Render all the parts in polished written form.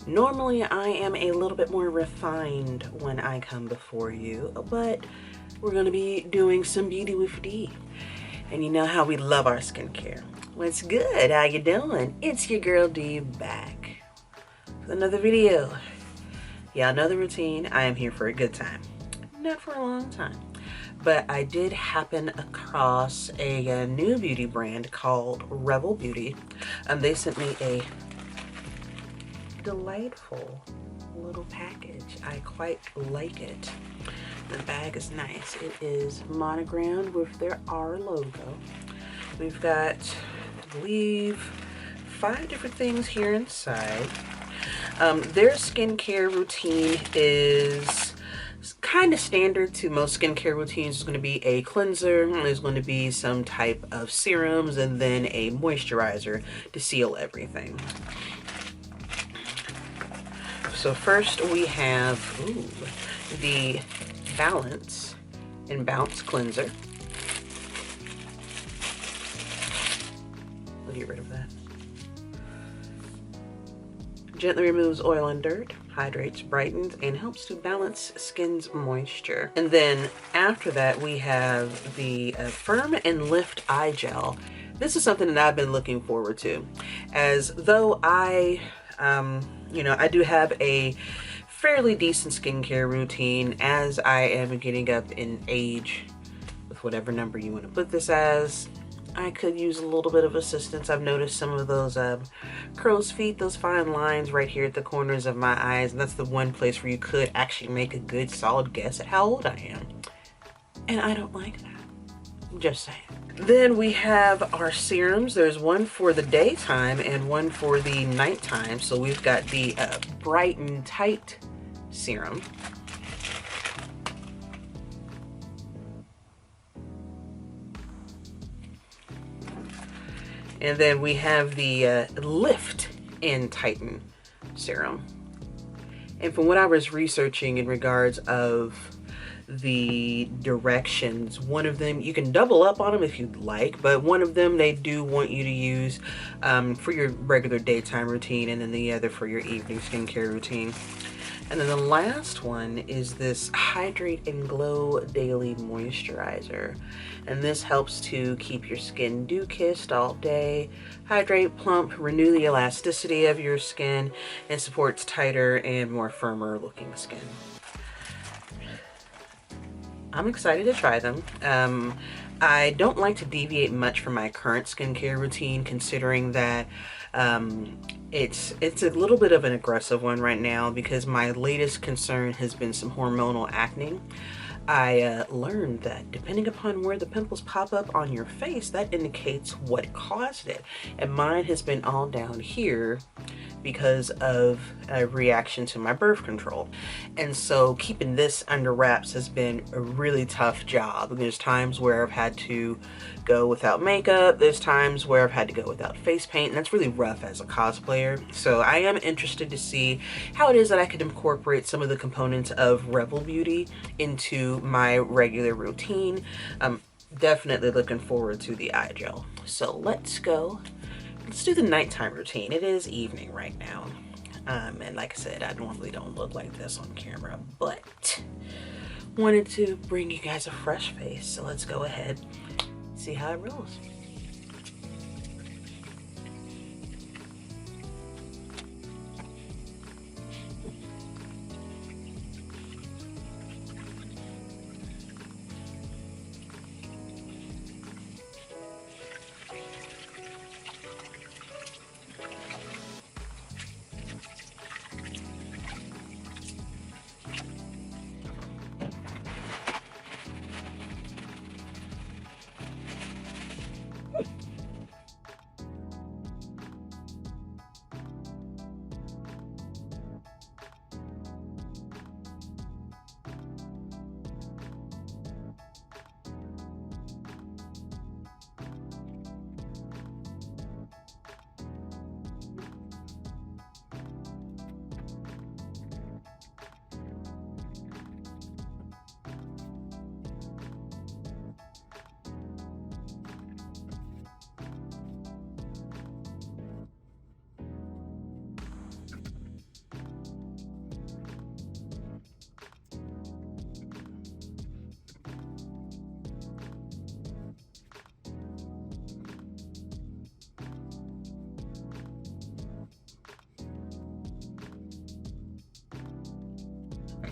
Normally I am a little bit more refined when I come before you, but we're gonna be doing some beauty with D. And you know how we love our skincare. What's good? How you doing? It's your girl D back with another video. Y'all know the routine. I am here for a good time, not for a long time. But I did happen across a new beauty brand called Revel Beauty. They sent me a delightful little package. I quite like it. The bag is nice. It is monogrammed with their R logo. We've got, I believe, 5 different things here inside. Their skincare routine is kind of standard to most skincare routines. There's going to be a cleanser, there's going to be some type of serums, and then a moisturizer to seal everything. So first we have the Balance and Bounce cleanser. We'll get rid of that. Gently removes oil and dirt, hydrates, brightens, and helps to balance skin's moisture. And then after that, we have the Firm and Lift Eye Gel. This is something that I've been looking forward to, as though I do have a fairly decent skincare routine. As I am getting up in age, with whatever number you want to put this as, I could use a little bit of assistance. I've noticed some of those crow's feet, those fine lines right here at the corners of my eyes, and that's the one place where you could actually make a good solid guess at how old I am. And I don't like that. I'm just saying. Then we have our serums. There's one for the daytime and one for the nighttime. So we've got the Bright and Tight serum. And then we have the Lift and Tighten serum. And from what I was researching in regards of the directions, one of them, you can double up on them if you'd like, but one of them they do want you to use for your regular daytime routine, and then the other for your evening skincare routine. And then the last one is this Hydrate and Glow Daily Moisturizer. And this helps to keep your skin dew-kissed all day, hydrate, plump, renew the elasticity of your skin, and supports tighter and more firmer looking skin. I'm excited to try them. I don't like to deviate much from my current skincare routine, considering that it's a little bit of an aggressive one right now, because my latest concern has been some hormonal acne. I learned that depending upon where the pimples pop up on your face, that indicates what caused it. And mine has been all down here because of a reaction to my birth control. And so keeping this under wraps has been a really tough job. There's times where I've had to go without makeup. There's times where I've had to go without face paint, and that's really rough as a cosplayer. So I am interested to see how it is that I could incorporate some of the components of Revel Beauty into my regular routine. I'm definitely looking forward to the eye gel. So let's do the nighttime routine. It is evening right now. And like I said, I normally don't look like this on camera, but wanted to bring you guys a fresh face. So let's go ahead, see how it rolls.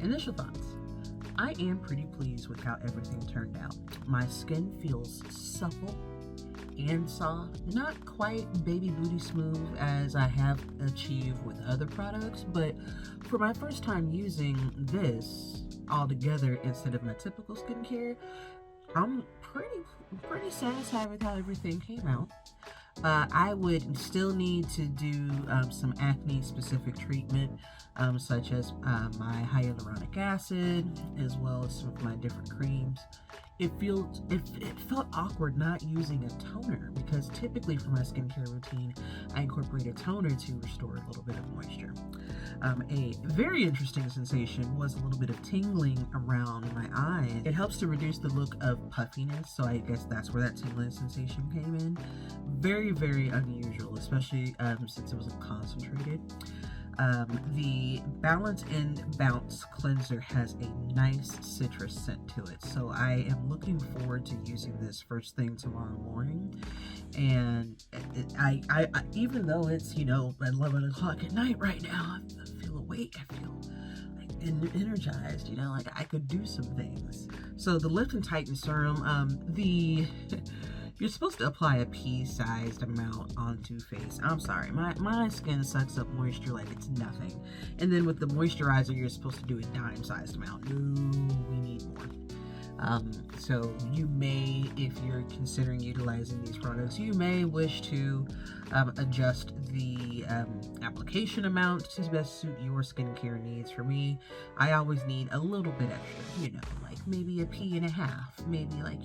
Initial thoughts. I am pretty pleased with how everything turned out. My skin feels supple and soft, not quite baby booty smooth as I have achieved with other products, but for my first time using this altogether instead of my typical skincare, I'm pretty satisfied with how everything came out. I would still need to do some acne specific treatment, such as my hyaluronic acid, as well as some of my different creams. It felt awkward not using a toner, because typically for my skincare routine, I incorporate a toner to restore a little bit of moisture. A very interesting sensation was a little bit of tingling around my eyes. It helps to reduce the look of puffiness, so I guess that's where that tingling sensation came in. Very, very unusual, especially since it was concentrated. The Balance and Bounce cleanser has a nice citrus scent to it, so I am looking forward to using this first thing tomorrow morning. And I even though it's 11 o'clock at night right now, I feel awake. I feel like energized. Like I could do some things. So the Lift and Tighten serum, you're supposed to apply a pea-sized amount onto face. I'm sorry, my skin sucks up moisture like it's nothing. And then with the moisturizer, you're supposed to do a dime-sized amount. No, we need more. So you may, if you're considering utilizing these products, you may wish to adjust the application amount to best suit your skincare needs. For me, I always need a little bit extra, like maybe a pea and a half, maybe like,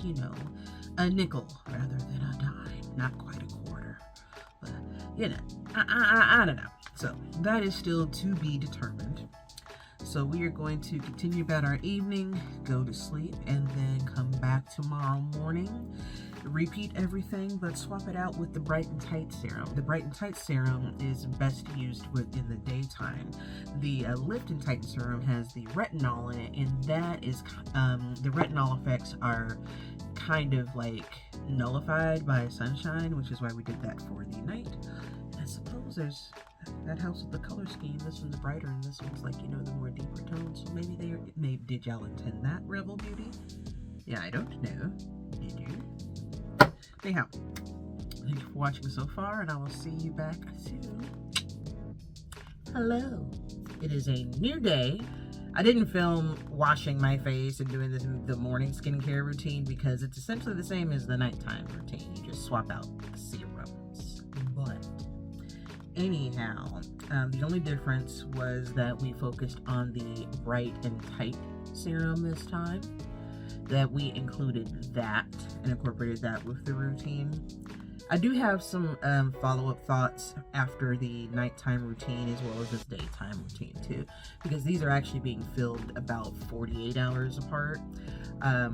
a nickel rather than a dime, not quite a quarter, but I don't know. So that is still to be determined. So we are going to continue about our evening, go to sleep, and then come back tomorrow morning, repeat everything, but swap it out with the Bright and Tight serum. The Bright and Tight serum is best used in the daytime. The Lift and Tighten serum has the retinol in it, and that is, the retinol effects are kind of like nullified by sunshine, which is why we did that for the night. And I suppose that helps with the color scheme. This one's brighter and this one's like, the more deeper tones. So maybe did y'all intend that, Revel Beauty? Yeah, I don't know. Did you? Anyhow, thank you for watching so far, and I will see you back soon. Hello. It is a new day. I didn't film washing my face and doing the morning skincare routine because it's essentially the same as the nighttime routine. You just swap out the serums. But anyhow, the only difference was that we focused on the Bright and Tight serum this time. That we included that and incorporated that with the routine. I do have some follow-up thoughts after the nighttime routine as well as this daytime routine too, because these are actually being filmed about 48 hours apart. I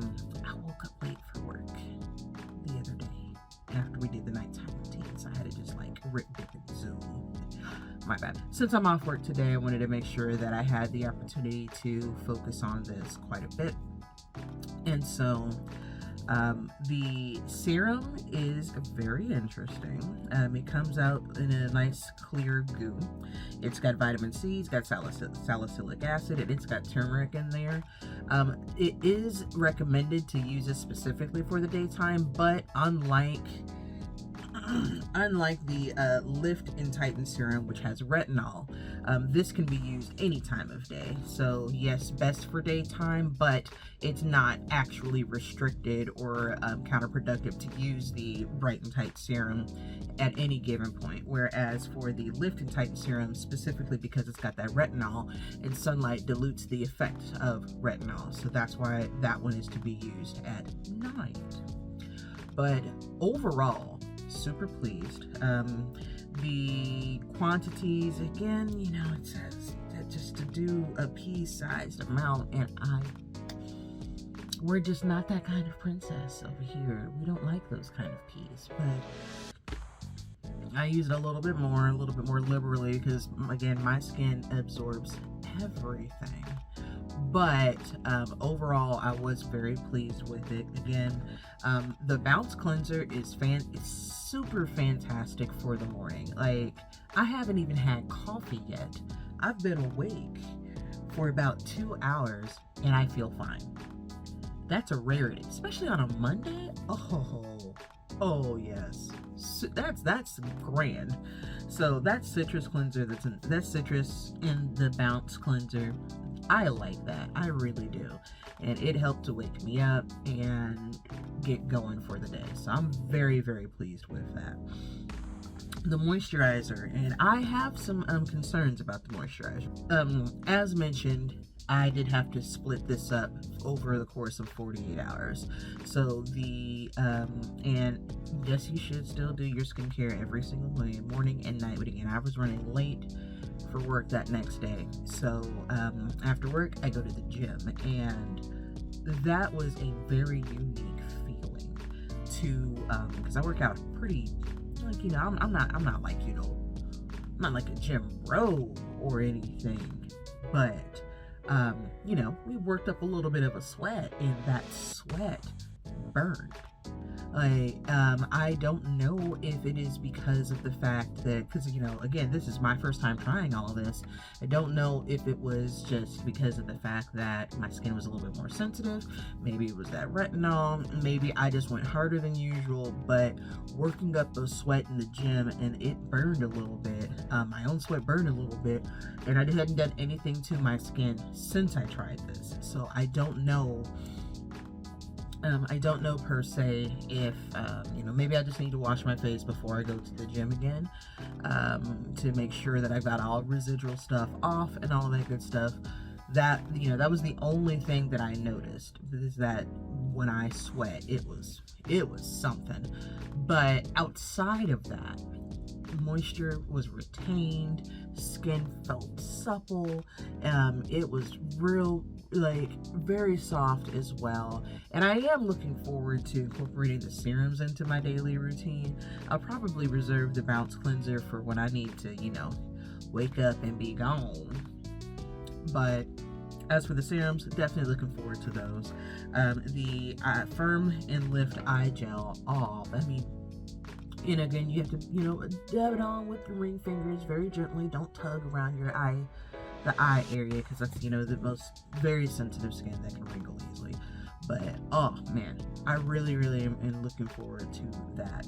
woke up late for work the other day after we did the nighttime routine, so I had to just like rip, dip, and zoom. My bad. Since I'm off work today, I wanted to make sure that I had the opportunity to focus on this quite a bit. And so the serum is very interesting. It comes out in a nice clear goo. It's got vitamin C, it's got salicylic acid, and it's got turmeric in there. It is recommended to use it specifically for the daytime, but unlike the Lift and Tighten serum, which has retinol, this can be used any time of day. So yes, best for daytime, but it's not actually restricted or counterproductive to use the Bright and Tight serum at any given point. Whereas for the Lift and Tighten serum, specifically because it's got that retinol, and sunlight dilutes the effect of retinol. So that's why that one is to be used at night. But overall, super pleased. The quantities, again, it says that just to do a pea-sized amount, and we're just not that kind of princess over here. We don't like those kind of peas, but I use it a little bit more liberally because, again, my skin absorbs everything. But overall, I was very pleased with it. Again, the Bounce cleanser is super fantastic for the morning. Like, I haven't even had coffee yet. I've been awake for about 2 hours and I feel fine. That's a rarity, especially on a Monday. Oh yes, so that's grand. So that citrus cleanser, that's citrus in the Bounce cleanser, I like that, I really do, and it helped to wake me up and get going for the day. So I'm very, very pleased with that. The moisturizer, and I have some concerns about the moisturizer. As mentioned, I did have to split this up over the course of 48 hours. So and yes, you should still do your skincare every single day, morning and night. But again, I was running late for work that next day. So after work, I go to the gym, and that was a very unique feeling to, because I work out pretty, like, you know, I'm not like, you know, I'm not like a gym bro or anything, but you know, we worked up a little bit of a sweat, and that sweat burned. Like, I don't know if it is because of the fact that, because, you know, again, this is my first time trying all of this. I don't know if it was just because of the fact that my skin was a little bit more sensitive. Maybe it was that retinol. Maybe I just went harder than usual, but working up the sweat in the gym, and it burned a little bit. My own sweat burned a little bit, and I hadn't done anything to my skin since I tried this. So I don't know. I don't know per se if, you know, maybe I just need to wash my face before I go to the gym again, to make sure that I've got all residual stuff off and all that good stuff. That, you know, that was the only thing that I noticed, is that when I sweat, it was something. But outside of that, moisture was retained, skin felt supple, it was real, like, very soft as well. And I am looking forward to incorporating the serums into my daily routine. I'll probably reserve the Bounce cleanser for when I need to, you know, wake up and be gone. But as for the serums, definitely looking forward to those. The Firm and Lift Eye Gel, I mean, and again, you have to, you know, dab it on with your ring fingers very gently. Don't tug around your eye, the eye area, because that's, you know, the most very sensitive skin that can wrinkle easily. But oh man, I really am looking forward to that.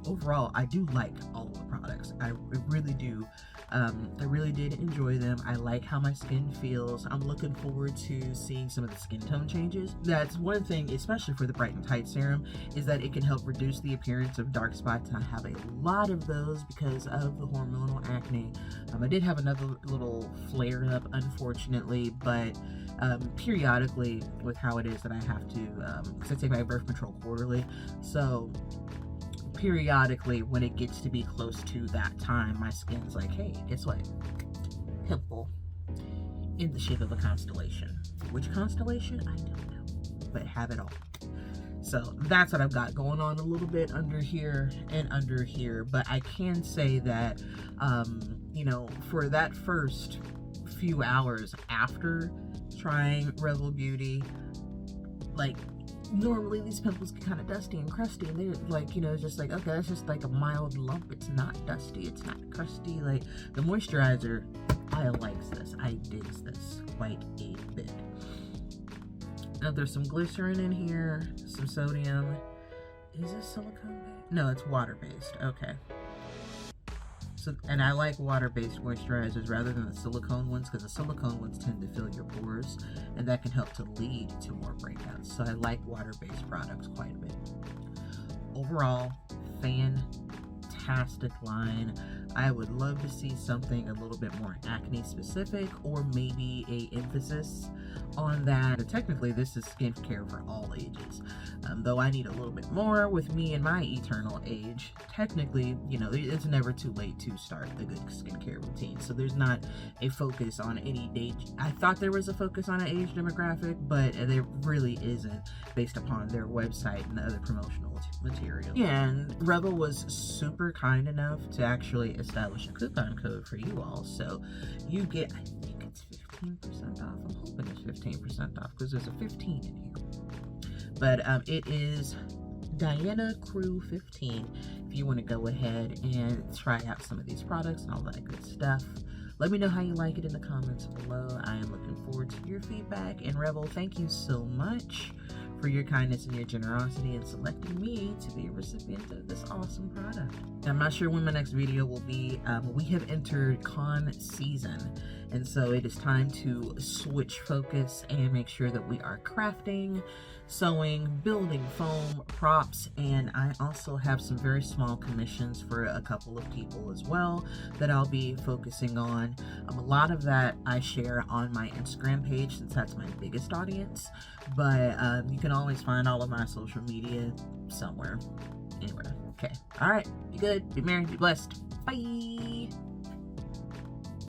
Overall, I do like all of the products. I really do. I really did enjoy them. I like how my skin feels. I'm looking forward to seeing some of the skin tone changes. That's one thing, especially for the Bright and Tight serum, is that it can help reduce the appearance of dark spots. I have a lot of those because of the hormonal acne. I did have another little flare up, unfortunately, but periodically, with how it is that I have to, because I take my birth control quarterly, so periodically when it gets to be close to that time, my skin's like, hey, guess what? Pimple in the shape of a constellation. Which constellation? I don't know, but have it all. So that's what I've got going on a little bit under here and under here. But I can say that, you know, for that first few hours after trying Revel Beauty, like, normally these pimples get kind of dusty and crusty, and they're like, you know, it's just like, okay, that's just like a mild lump. It's not dusty, it's not crusty. Like, the moisturizer, I likes this. I digs this quite a bit. Now there's some glycerin in here, some sodium. Is this silicone based? No, it's water based. Okay. So, and I like water-based moisturizers rather than the silicone ones, because the silicone ones tend to fill your pores, and that can help to lead to more breakouts. So I like water-based products quite a bit. Overall, fantastic line. I would love to see something a little bit more acne specific, or maybe a emphasis on that. But technically, this is skincare for all ages. Though I need a little bit more with me and my eternal age. Technically, you know, it's never too late to start a good skincare routine. So there's not a focus on any age. I thought there was a focus on an age demographic, but there really isn't, based upon their website and the other promotional material. And Revel was super kind enough to actually establish a coupon code for you all. So you get, I think it's 15% off. I'm hoping it's 15% off because there's a 15 in here. But it is Diana Crew 15 if you want to go ahead and try out some of these products and all that good stuff. Let me know how you like it in the comments below. I am looking forward to your feedback. And Revel, thank you so much for your kindness and your generosity in selecting me to be a recipient of this awesome product. I'm not sure when my next video will be. We have entered con season, and so it is time to switch focus and make sure that we are crafting, sewing, building foam, props, and I also have some very small commissions for a couple of people as well that I'll be focusing on. A lot of that I share on my Instagram page since that's my biggest audience, but you can always find all of my social media somewhere, anywhere. Okay, all right, be good, be merry, be blessed, bye.